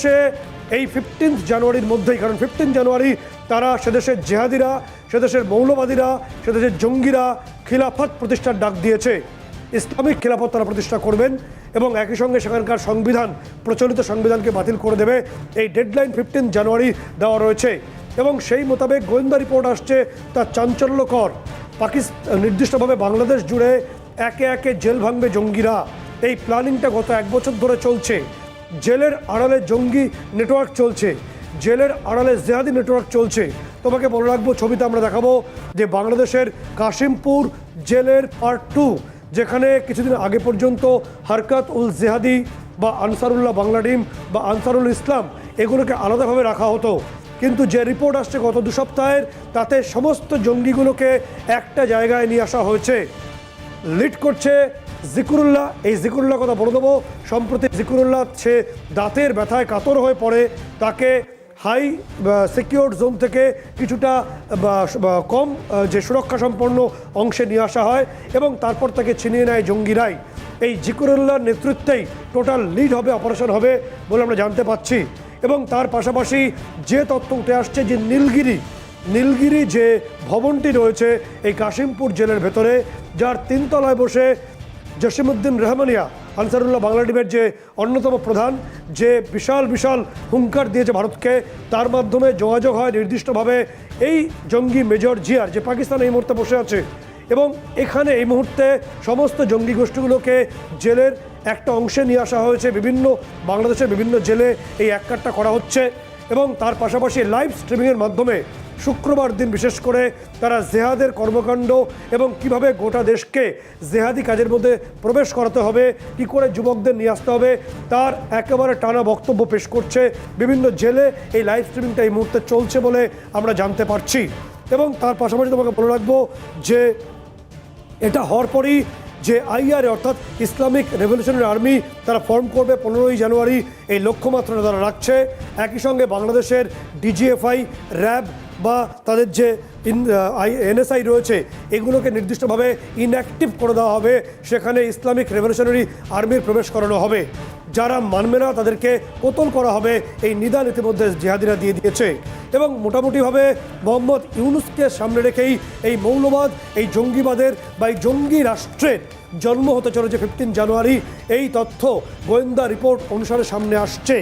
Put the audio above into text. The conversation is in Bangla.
সে এই 15 জানুয়ারির মধ্যেই, কারণ 15 জানুয়ারি তারা সেদেশের জেহাদিরা, সেদেশের মৌলবাদীরা, সেদেশের জঙ্গিরা খিলাফত প্রতিষ্ঠার ডাক দিয়েছে। ইসলামিক খিলাফত তারা প্রতিষ্ঠা করবেন এবং একই সঙ্গে সেখানকার সংবিধান, প্রচলিত সংবিধানকে বাতিল করে দেবে। এই ডেডলাইন 15 জানুয়ারি দেওয়া রয়েছে এবং সেই মোতাবেক গোয়েন্দা রিপোর্ট আসছে তা চাঞ্চল্যকর। পাকিস্তান নির্দিষ্টভাবে বাংলাদেশ জুড়ে একে একে জেল ভাঙবে জঙ্গিরা। এই প্ল্যানিংটা গত 1 বছর ধরে চলছে। জেলের আড়ালে জঙ্গি নেটওয়ার্ক চলছে, জেলের আড়ালে জেহাদি নেটওয়ার্ক চলছে। তোমাকে বলে রাখবো, ছবিতে আমরা দেখাবো যে বাংলাদেশের কাশিমপুর জেলের পার্ট 2, যেখানে কিছুদিন আগে পর্যন্ত হরকত উল জেহাদি বা আনসারুল্লাহ বাংলাডিম বা আনসারুল ইসলাম এগুলোকে আলাদাভাবে রাখা হতো, কিন্তু যে রিপোর্ট আসছে গত 2 সপ্তাহের, তাতে সমস্ত জঙ্গিগুলোকে একটা জায়গায় নিয়ে আসা হয়েছে। লিড করছে জিকুরুল্লাহ। এই জিকুরুল্লাহ কথা বলে দেবো। সম্প্রতি জিকুরুল্লাহ সে দাঁতের ব্যথায় কাতর হয়ে পড়ে, তাকে হাই সিকিউরড জোন থেকে কিছুটা কম যে সুরক্ষা সম্পন্ন অংশে নিয়ে আসা হয় এবং তারপর তাকে ছিনিয়ে নেয় জঙ্গিরাই। এই জিকুরুল্লাহর নেতৃত্বেই টোটাল লিড হবে, অপারেশন হবে বলে আমরা জানতে পাচ্ছি। এবং তার পাশাপাশি যে তথ্য উঠে আসছে যে নীলগিরি যে ভবনটি রয়েছে এই কাশিমপুর জেলের ভেতরে, যার 3 তলায় বসে জসিমউদ্দিন রহমানিয়া, আনসারুল্লাহ বাংলাডিমের যে অন্যতম প্রধান, যে বিশাল হুঙ্কার দিয়েছে ভারতকে, তার মাধ্যমে যোগাযোগ হয় নির্দিষ্টভাবে এই জঙ্গি মেজর জিয়ার, যে পাকিস্তান এই মুহূর্তে বসে আছে। এবং এখানে এই মুহূর্তে সমস্ত জঙ্গি গোষ্ঠীগুলোকে জেলের একটা অংশে নিয়ে আসা হয়েছে। বাংলাদেশের বিভিন্ন জেলে এই এককাট্টা করা হচ্ছে এবং তার পাশাপাশি লাইভ স্ট্রিমিংয়ের মাধ্যমে শুক্রবার দিন বিশেষ করে তারা জেহাদের কর্মকাণ্ড এবং কিভাবে গোটা দেশকে জেহাদি কাজের মধ্যে প্রবেশ করাতে হবে, কি করে যুবকদের নিয়ে আসতে হবে, তার একেবারে টানা বক্তব্য পেশ করছে। বিভিন্ন জেলে এই লাইভ স্ট্রিমিংটা এই মুহূর্তে চলছে বলে আমরা জানতে পারছি। এবং তার পাশাপাশি তোমাকে বলে রাখবো যে এটা হওয়ার পরই যে আইআরএ অর্থাৎ ইসলামিক রেভলিউশনারি আর্মি তারা ফর্ম করবে 15ই জানুয়ারি, এই লক্ষ্যমাত্রা তারা রাখছে। একই সঙ্গে বাংলাদেশের ডিজিএফআই, র্যাব বা তাদের যে এনএসআই রয়েছে এগুলোকে নির্দিষ্টভাবে ইনঅ্যাক্টিভ করে দেওয়া হবে, সেখানে ইসলামিক রেভলিউশনারি আর্মির প্রবেশ করানো হবে। যারা মানবে না তাদেরকে কোতল করা হবে, এই নিদান ইতিমধ্যে জিহাদিরা দিয়ে দিয়েছে। এবং মোটামুটিভাবে মোহাম্মদ ইউনূসকে সামনে রেখেই এই মৌলবাদ, এই জঙ্গিবাদের বা এই জঙ্গি রাষ্ট্রের জন্ম হতে চলেছে 15 জানুয়ারি। এই তথ্য গোয়েন্দা রিপোর্ট অনুসারে সামনে আসছে।